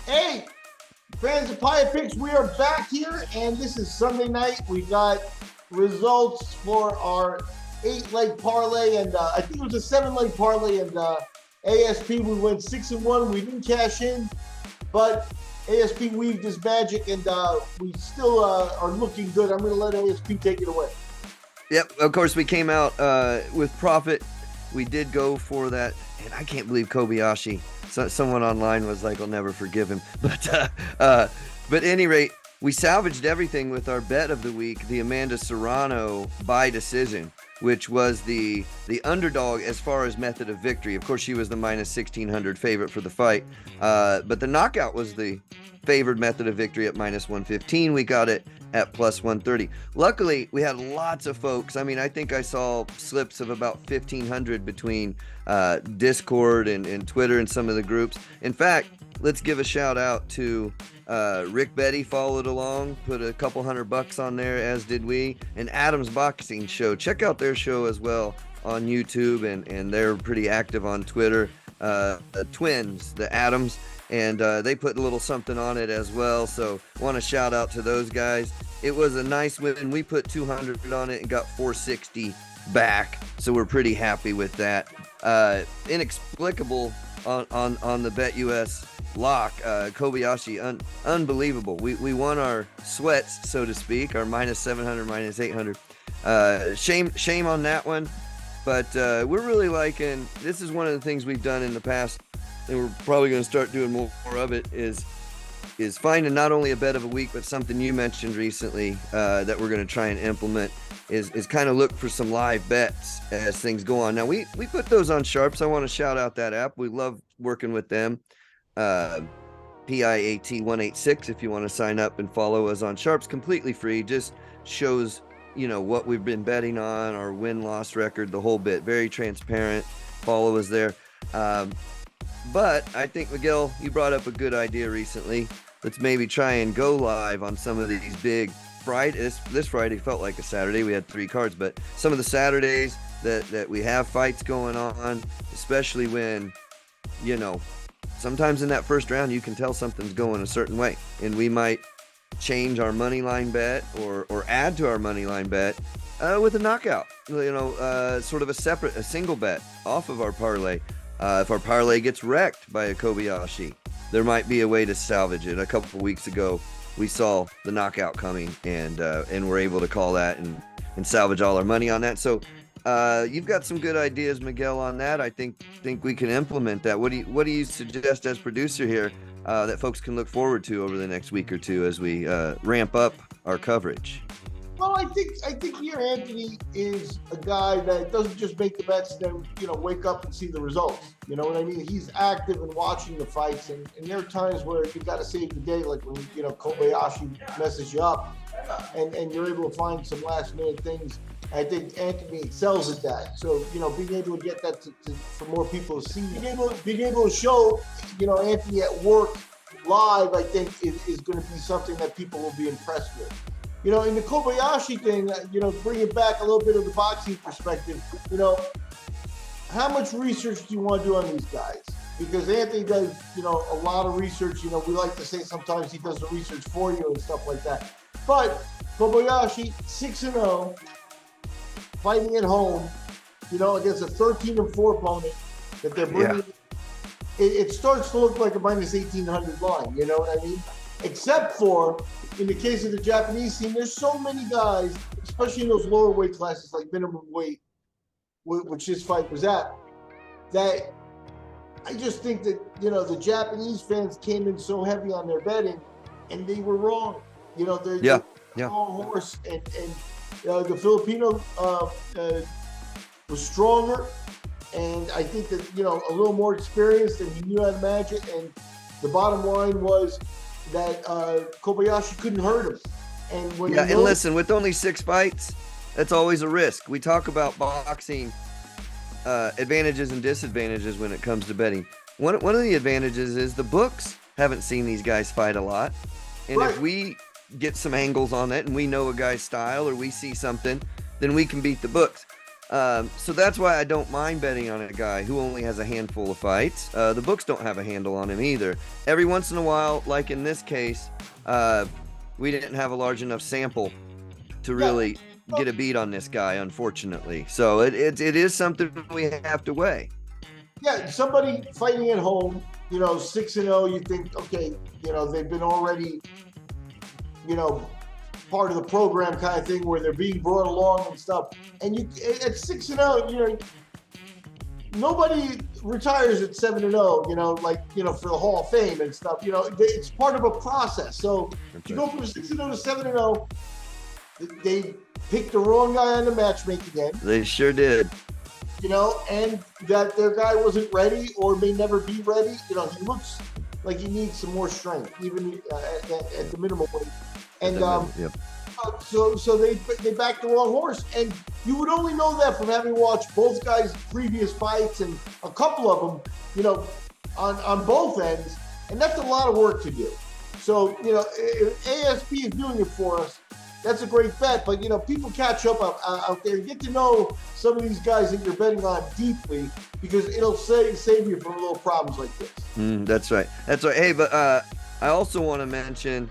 Hey, fans of PIATT Picks, we are back here, and this is Sunday night. We got results for our 8-leg parlay, and I think it was a 7-leg parlay. And ASP, we went 6-1. We didn't cash in, but ASP weaved his magic, and we still are looking good. I'm going to let ASP take it away. Yep, of course, we came out with profit. We did go for that, and I can't believe Kobayashi. Someone online was like, I'll never forgive him. But at any rate, we salvaged everything with our bet of the week, the Amanda Serrano by decision, which was the underdog as far as method of victory. Of course, she was the minus 1,600 favorite for the fight, but the knockout was the favored method of victory at minus 115. We got it at plus 130. Luckily, we had lots of folks. I mean, I think I saw slips of about 1,500 between Discord and Twitter and some of the groups. In fact, let's give a shout out to Rick Betty, followed along, put a couple $100 on there, as did we, and Adam's Boxing Show. Check out their show as well on YouTube, and they're pretty active on Twitter. The twins, the Adams, and they put a little something on it as well. So want to shout out to those guys. It was a nice win. We put 200 on it and got 460 back. So we're pretty happy with that. Inexplicable on the BetUS lock. Kobayashi, unbelievable. We won our sweats, so to speak, our minus 700, minus 800. Shame on that one. But we're really liking, this is one of the things we've done in the past, and we're probably going to start doing more of it, is finding not only a bet of a week, but something you mentioned recently that we're going to try and implement is kind of look for some live bets as things go on. Now, we put those on Sharps. I want to shout out that app. We love working with them. PIATT 186 if you want to sign up and follow us on Sharps, completely free. Just shows what we've been betting on, our win-loss record, the whole bit. Very transparent. Follow us there. But I think, Miguel, you brought up a good idea recently. Let's maybe try and go live on some of these big Fridays. This Friday felt like a Saturday. We had 3 cards, but some of the Saturdays that we have fights going on, especially when, sometimes in that first round you can tell something's going a certain way, and we might change our money line bet or add to our money line bet with a knockout, sort of a single bet off of our parlay. If our parlay gets wrecked by a Kobayashi, there might be a way to salvage it. A couple of weeks ago, we saw the knockout coming, and we're able to call that and salvage all our money on that. So you've got some good ideas, Miguel, on that. I think we can implement that. What do you suggest as producer here that folks can look forward to over the next week or two as we ramp up our coverage? Well, I think here Anthony is a guy that doesn't just make the bets and then wake up and see the results. You know what I mean? He's active and watching the fights, and there are times where you got to save the day, like when Kobayashi messes you up, and you're able to find some last minute things. I think Anthony excels at that. So being able to get that for more people to see, being able to show Anthony at work live, I think is going to be something that people will be impressed with. In the Kobayashi thing, bring it back a little bit of the boxing perspective, how much research do you want to do on these guys? Because Anthony does, a lot of research. We like to say sometimes he does the research for you and stuff like that. But Kobayashi, 6-0, fighting at home, against a 13-4 opponent that they're bringing. Yeah. It starts to look like a minus 1,800 line, you know what I mean? Except for, in the case of the Japanese team, there's so many guys, especially in those lower weight classes like minimum weight, which this fight was at, that I just think that, the Japanese fans came in so heavy on their betting, and they were wrong. They're wrong horse, and the Filipino was stronger, and I think that, a little more experienced, and he knew how to manage it, and the bottom line was that Kobayashi couldn't hurt him. And listen, with only 6 fights, that's always a risk. We talk about boxing advantages and disadvantages when it comes to betting. One of the advantages is the books haven't seen these guys fight a lot. And If we get some angles on it and we know a guy's style or we see something, then we can beat the books. So that's why I don't mind betting on a guy who only has a handful of fights. The books don't have a handle on him either. Every once in a while, like in this case, we didn't have a large enough sample to really get a beat on this guy, unfortunately. So it is something we have to weigh. Yeah, somebody fighting at home, 6-0, you think, okay, they've been already, part of the program kind of thing where they're being brought along and stuff. And you at 6-0, nobody retires at 7-0, for the Hall of Fame and stuff. It's part of a process. So to go from 6-0 to 7-0, they picked the wrong guy on the matchmaking end. They sure did. And that their guy wasn't ready or may never be ready. He looks like he needs some more strength, even at the minimum weight. And so they backed the wrong horse. And you would only know that from having watched both guys' previous fights and a couple of them, on both ends. And that's a lot of work to do. So, if ASP is doing it for us, that's a great bet. But, people catch up out there and get to know some of these guys that you're betting on deeply, because it'll save you from little problems like this. That's right. That's right. Hey, but I also want to mention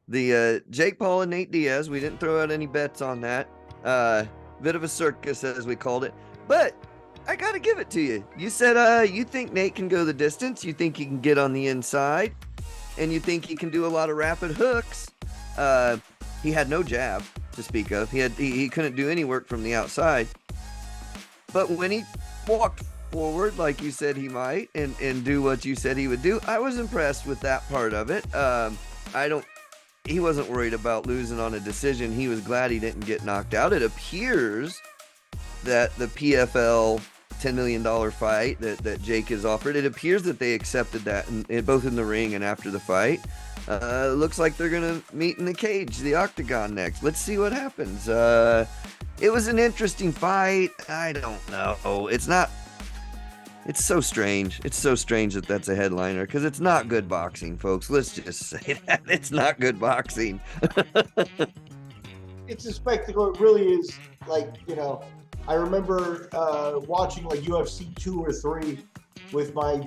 the Jake Paul and Nate Diaz. We didn't throw out any bets on that. Bit of a circus, as we called it. But I got to give it to you. You said you think Nate can go the distance. You think he can get on the inside. And you think he can do a lot of rapid hooks. He had no jab to speak of. He couldn't do any work from the outside. But when he walked forward like you said he might and do what you said he would do, I was impressed with that part of it. He wasn't worried about losing on a decision. He was glad he didn't get knocked out. It appears that the PFL $10 million fight that Jake has offered, it appears that they accepted that both in the ring and after the fight. Looks like they're going to meet in the cage, the octagon next. Let's see what happens. It was an interesting fight. I don't know. It's so strange. It's so strange that that's a headliner, because it's not good boxing, folks. Let's just say that. It's not good boxing. It's a spectacle. It really is. I remember watching UFC 2 or 3 with my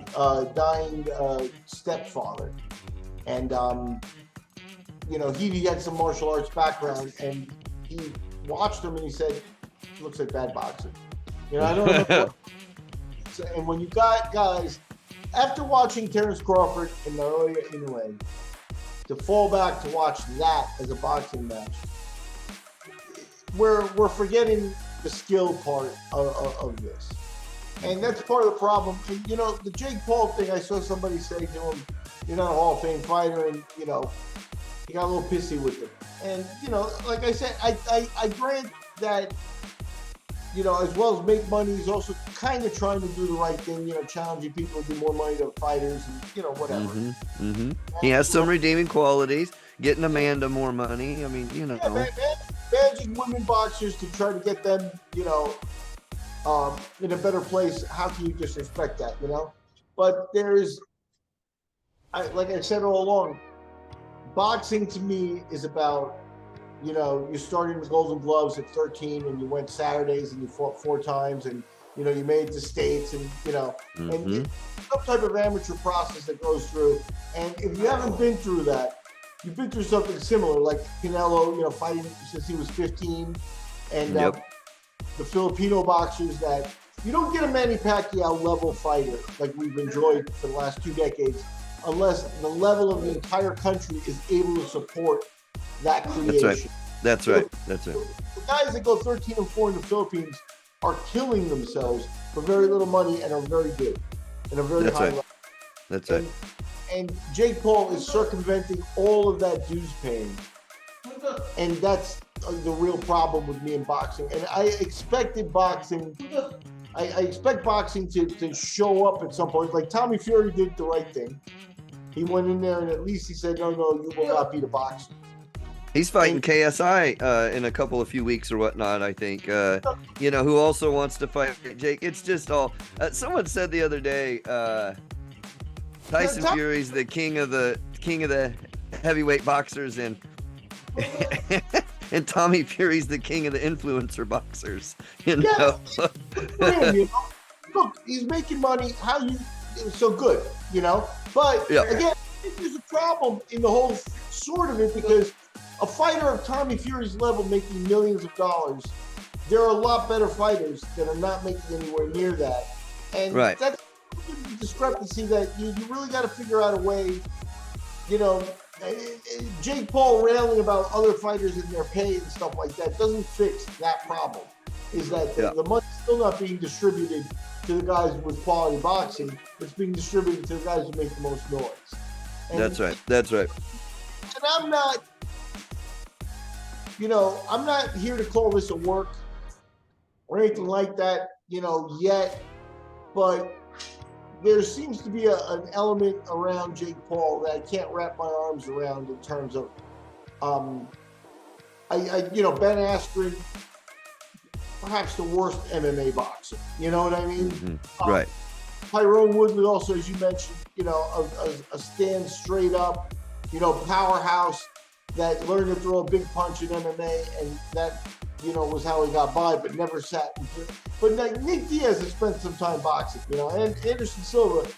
dying stepfather. And, he had some martial arts background, and he watched him and he said, looks like bad boxing. I don't know. And when you got guys, after watching Terrence Crawford and Naoya Inoue, to fall back to watch that as a boxing match, we're forgetting the skill part of this. And that's part of the problem. And, the Jake Paul thing, I saw somebody say to him, you're not a Hall of Fame fighter, and, he got a little pissy with it. And, like I said, I grant that, as well as make money, he's also kind of trying to do the right thing, challenging people to do more money to fighters and, whatever. He has some redeeming qualities, getting Amanda more money. I mean, Managing women boxers to try to get them, in a better place. How can you disrespect that, But like I said all along, boxing to me is about, you're starting the Golden Gloves at 13 and you went Saturdays and you fought 4 times and, you made the States and, and some type of amateur process that goes through. And if you haven't been through that, you've been through something similar, like Canelo, fighting since he was 15, and the Filipino boxers that you don't get a Manny Pacquiao level fighter like we've enjoyed for the last 2 decades, unless the level of the entire country is able to support that creation. That's right. The guys that go 13-4 in the Philippines are killing themselves for very little money and are very good and a very high level. That's right. And Jake Paul is circumventing all of that dues paying. And that's the real problem with me in boxing. And I expected boxing, I expect boxing to show up at some point. Like Tommy Fury did the right thing. He went in there and at least he said, no, you will not be the boxer. He's fighting KSI in a few weeks or whatnot, I think. Who also wants to fight Jake. It's just all. Someone said the other day, Tyson Fury's the king of the heavyweight boxers, and and Tommy Fury's the king of the influencer boxers. You Yeah, know, for him, look, he's making money. How you so good, But Yeah. again, I think there's a problem in the whole sort of it because a fighter of Tommy Fury's level making millions of dollars, there are a lot better fighters that are not making anywhere near that, and Right. that's a discrepancy that you really got to figure out a way. Jake Paul railing about other fighters and their pay and stuff like that doesn't fix that problem. Is that the money's still not being distributed to the guys with quality boxing? It's being distributed to the guys who make the most noise. And, That's right. That's right. And I'm not here to call this a work or anything like that, yet. But there seems to be an element around Jake Paul that I can't wrap my arms around in terms of, Ben Askren, perhaps the worst MMA boxer. You know what I mean? Mm-hmm. Right. Tyrone Woodley also, as you mentioned, a stand straight up, powerhouse that learned to throw a big punch in MMA, and that, was how he got by, but never sat. But Nate Diaz has spent some time boxing, and Anderson Silva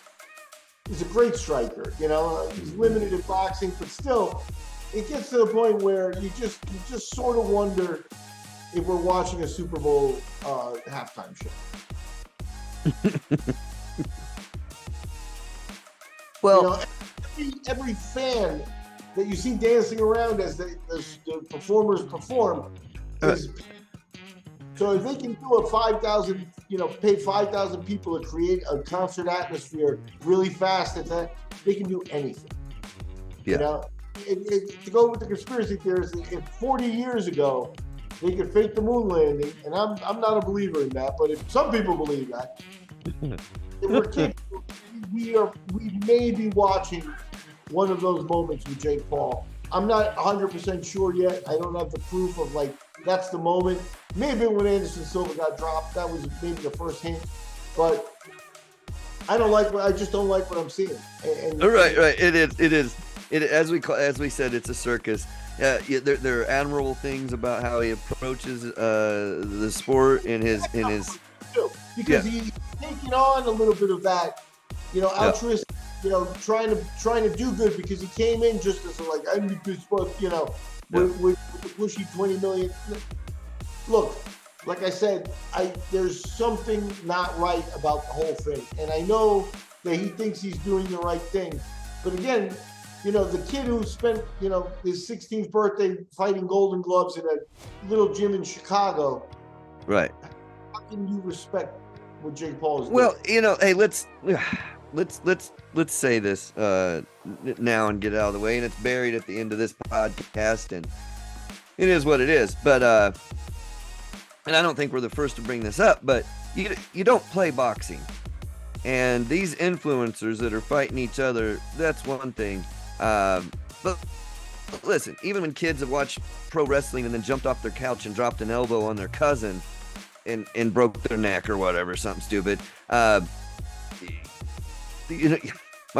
is a great striker, he's limited in boxing, but still, it gets to the point where you just sort of wonder if we're watching a Super Bowl halftime show. Well, every fan that you see dancing around as the performers perform is. So if they can do a 5,000, pay 5,000 people to create a concert atmosphere really fast, they can do anything. Yeah. To go with the conspiracy theorists, if 40 years ago they could fake the moon landing, and I'm not a believer in that, but if some people believe that, if we're capable, we may be watching one of those moments with Jake Paul. I'm not 100% sure yet. I don't have the proof of that's the moment. Maybe when Anderson Silva got dropped, that was maybe the first hint. But I just don't like what I'm seeing. Right. It is. As we said, it's a circus. There are admirable things about how he approaches the sport in his because he's taking on a little bit of that, altruistic, trying to do good because he came in just as I'm this, with the pushy 20 million. Look, like I said, there's something not right about the whole thing, and I know that he thinks he's doing the right thing, but again, the kid who spent his 16th birthday fighting Golden Gloves in a little gym in Chicago, right? How can you respect what Jake Paul is doing? Well, hey, let's say this now and get it out of the way, and it's buried at the end of this podcast, and it is what it is. But and I don't think we're the first to bring this up, but you don't play boxing, and these influencers that are fighting each other, that's one thing. But listen, even when kids have watched pro wrestling and then jumped off their couch and dropped an elbow on their cousin and broke their neck or whatever, something stupid. My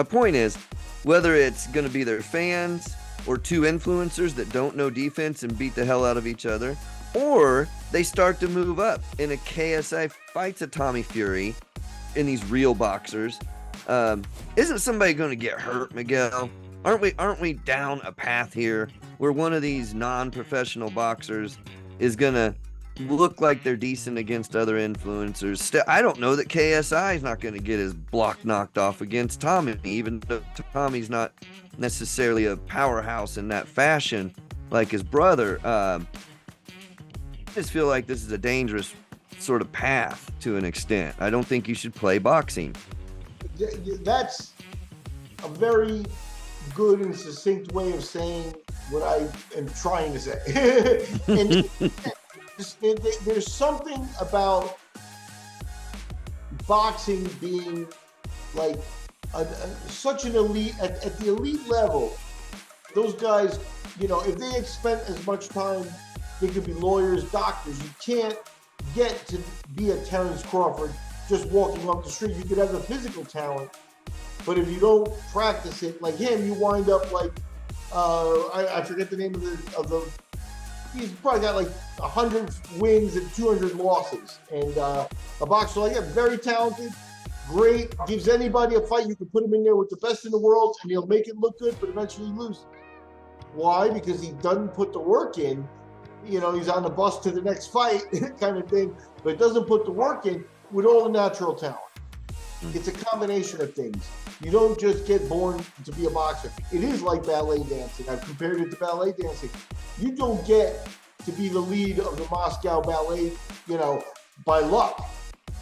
point is, whether it's going to be their fans or two influencers that don't know defense and beat the hell out of each other, or they start to move up in a KSI fights a Tommy Fury in these real boxers, isn't somebody going to get hurt, Miguel? Aren't we down a path here where one of these non-professional boxers is going to look like they're decent against other influencers? I don't know that KSI is not going to get his block knocked off against Tommy, even though Tommy's not necessarily a powerhouse in that fashion like his brother. I just feel like this is a dangerous sort of path to an extent. I don't think you should play boxing. That's a very good and succinct way of saying what I am trying to say. And there's something about boxing being like such an elite, at the elite level, those guys, if they had spent as much time, they could be lawyers, doctors. You can't get to be a Terrence Crawford just walking up the street. You could have the physical talent, but if you don't practice it like him, you wind up like I forget the name of the he's probably got like 100 wins and 200 losses. And a boxer like that, very talented, great, gives anybody a fight. You can put him in there with the best in the world and he'll make it look good, but eventually lose. Why? Because he doesn't put the work in. You know, he's on the bus to the next fight kind of thing, but doesn't put the work in with all the natural talent. It's a combination of things. You don't just get born to be a boxer. It is like ballet dancing. I've compared it to ballet dancing. You don't get to be the lead of the Moscow Ballet, you know, by luck.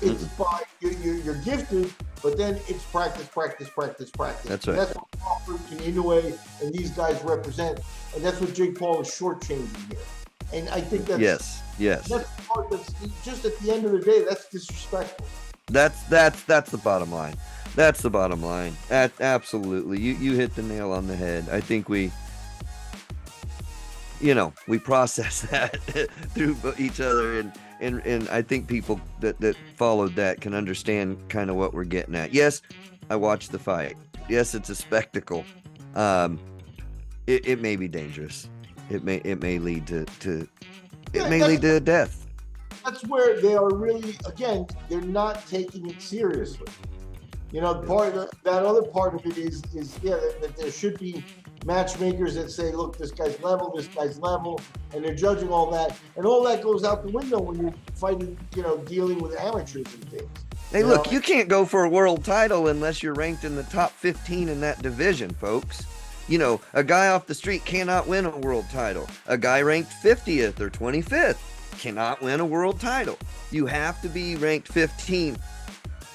It's by, you're gifted, but then it's practice, practice, practice, practice. That's right. And that's what Crawford and Inoue and these guys represent. And that's what Jake Paul is shortchanging here. And I think that's yes. That's the part that's just at the end of the day, that's disrespectful. That's the bottom line. That's the bottom line. Absolutely. You hit the nail on the head. I think we process that through each other, and I think people that followed that can understand kind of what we're getting at. Yes, I watched the fight. Yes, it's a spectacle. It may be dangerous. It may lead to lead to death. That's where they are really, again, they're not taking it seriously. You know, that other part of it is that there should be matchmakers that say, look, this guy's level, and they're judging all that, and all that goes out the window when you're fighting, dealing with amateurs and things. Hey, look, you can't go for a world title unless you're ranked in the top 15 in that division, folks. You know, a guy off the street cannot win a world title. A guy ranked 50th or 25th cannot win a world title. You have to be ranked 15.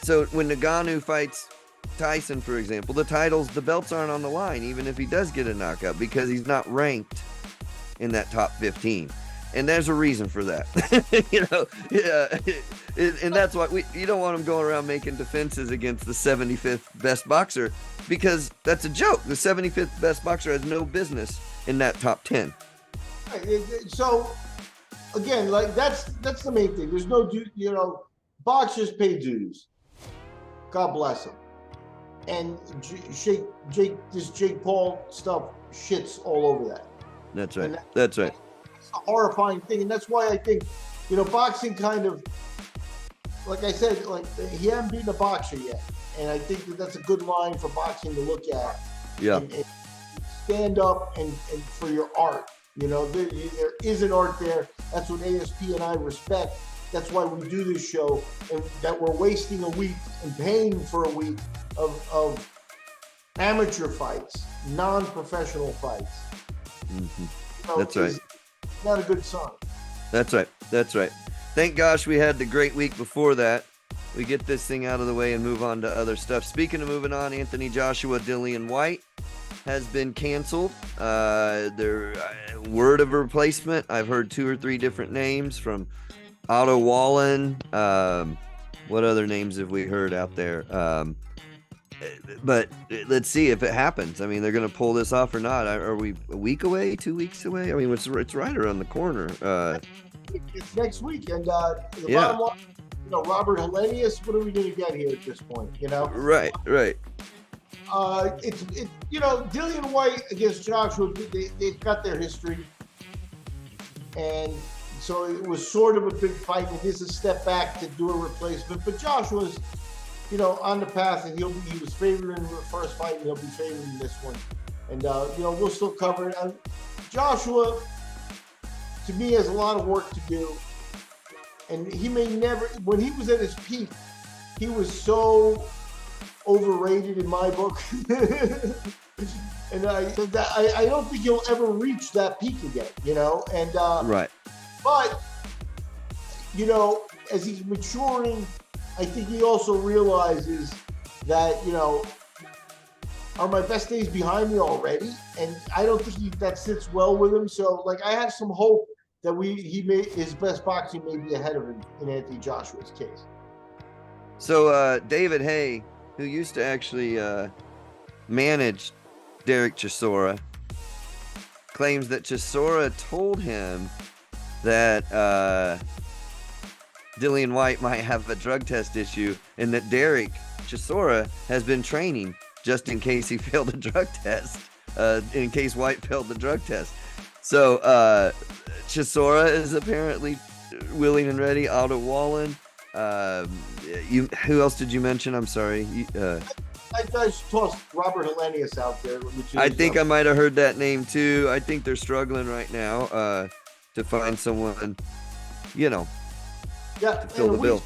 So when Ngannou fights Tyson, for example, the belts aren't on the line, even if he does get a knockout, because he's not ranked in that top 15. And there's a reason for that. And that's why you don't want him going around making defenses against the 75th best boxer, because that's a joke. The 75th best boxer has no business in that top 10. So again, like that's the main thing. There's no boxers pay dues. God bless them. And this Jake Paul stuff shits all over that. That's right. That's right. It's a horrifying thing, and that's why I think, boxing kind of, like I said, like he hasn't beaten a boxer yet, and I think that's a good line for boxing to look at. Yeah. And stand up and for your art. There is an art there. That's what ASP and I respect. That's why we do this show, and that we're wasting a week and paying for a week of amateur fights, non-professional fights. Mm-hmm. That's right. It's not a good sign. That's right. That's right. Thank gosh we had the great week before that. We get this thing out of the way and move on to other stuff. Speaking of moving on, Anthony Joshua, Dillian White has been canceled. Their word of replacement, I've heard 2 or 3 different names from Otto Wallen. What other names have we heard out there? But let's see if it happens. I mean, they're going to pull this off or not. Are we a week away, 2 weeks away? I mean, it's right around the corner. It's next week. And the bottom line, Robert Hellenius, what are we going to get here at this point? Right. It's Dillian White against Joshua, they've got their history. And so it was sort of a big fight. It is a step back to do a replacement. But Joshua's, on the path, and he was favored in the first fight, and he'll be favored in this one. And, we'll still cover it. Joshua, to me, has a lot of work to do. And he may never, when he was at his peak, he was so overrated in my book. And I don't think he'll ever reach that peak again, And right. But as he's maturing, I think he also realizes that are my best days behind me already? And I don't think that sits well with him. So I have some hope that his best boxing may be ahead of him in Anthony Joshua's case. So David Hay, who used to actually manage Derek Chisora, claims that Chisora told him that Dillian White might have a drug test issue, and that Derek Chisora has been training just in case he failed a drug test, in case White failed the drug test. So Chisora is apparently willing and ready. Otto Wallen. Who else did you mention? I'm sorry. I just tossed Robert Hellenius out there, which is, I think I might have heard that name too. I think they're struggling right now to find someone, yeah, to fill the bill.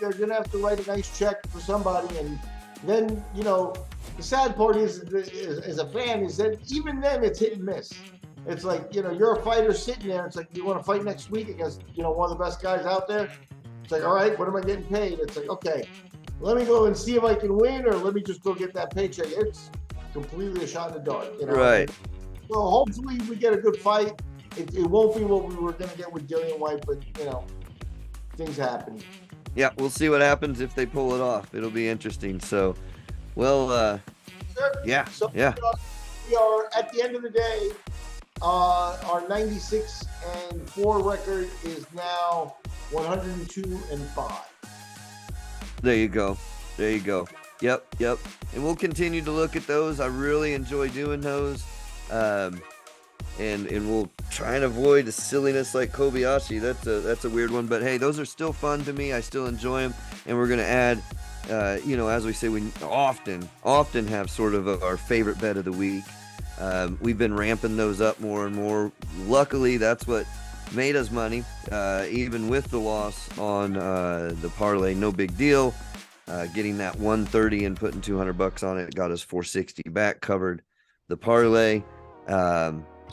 They're gonna have to write a nice check for somebody, and then the sad part is as a fan is that even then it's hit and miss. It's like you're a fighter sitting there. It's like, you want to fight next week against one of the best guys out there. It's like, all right, what am I getting paid? It's like, okay, let me go and see if I can win, or let me just go get that paycheck. It's completely a shot in the dark. Right. So hopefully we get a good fight. It won't be what we were going to get with Dillian White, but things happen. Yeah, we'll see what happens if they pull it off. It'll be interesting. So, well, yeah, So yeah. We are at the end of the day. Our 96-4 record is now 102-5. There you go. There you go. Yep. And we'll continue to look at those. I really enjoy doing those. And we'll try and avoid a silliness like Kobayashi. That's a weird one, but hey, those are still fun to me. I still enjoy them, and we're gonna add, as we say, we often have sort of our favorite bet of the week. We've been ramping those up more and more. Luckily, that's what made us money, even with the loss on the parlay. No big deal. Getting that 130 and putting $200 on it got us 460 back, covered the parlay.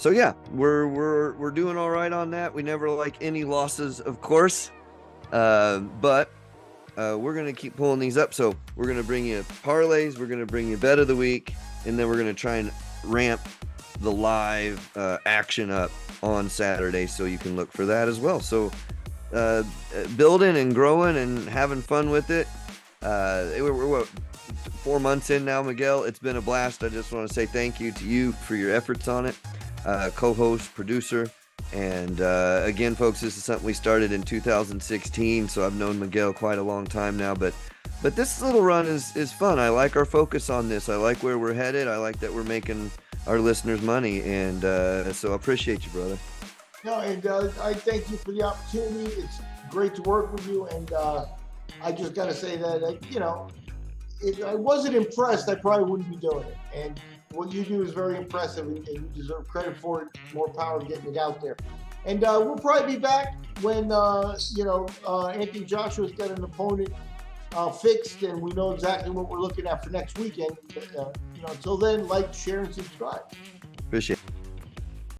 So yeah, we're doing all right on that. We never like any losses, of course, but we're gonna keep pulling these up. So we're gonna bring you parlays, we're gonna bring you bet of the week, and then we're gonna try and ramp the live action up on Saturday, so you can look for that as well. So building and growing and having fun with it. We're what, 4 months in now, Miguel. It's been a blast. I just want to say thank you to you for your efforts on it. Co-host, producer, and again, folks, this is something we started in 2016, so I've known Miguel quite a long time now, but this little run is fun. I like our focus on this. I like where we're headed. I like that we're making our listeners money, and so I appreciate you, brother. No, and I thank you for the opportunity. It's great to work with you, and I just got to say that if I wasn't impressed, I probably wouldn't be doing it. And what you do is very impressive, and you deserve credit for it. More power getting it out there. And we'll probably be back when Anthony Joshua's got an opponent fixed, and we know exactly what we're looking at for next weekend. Until then, like, share, and subscribe.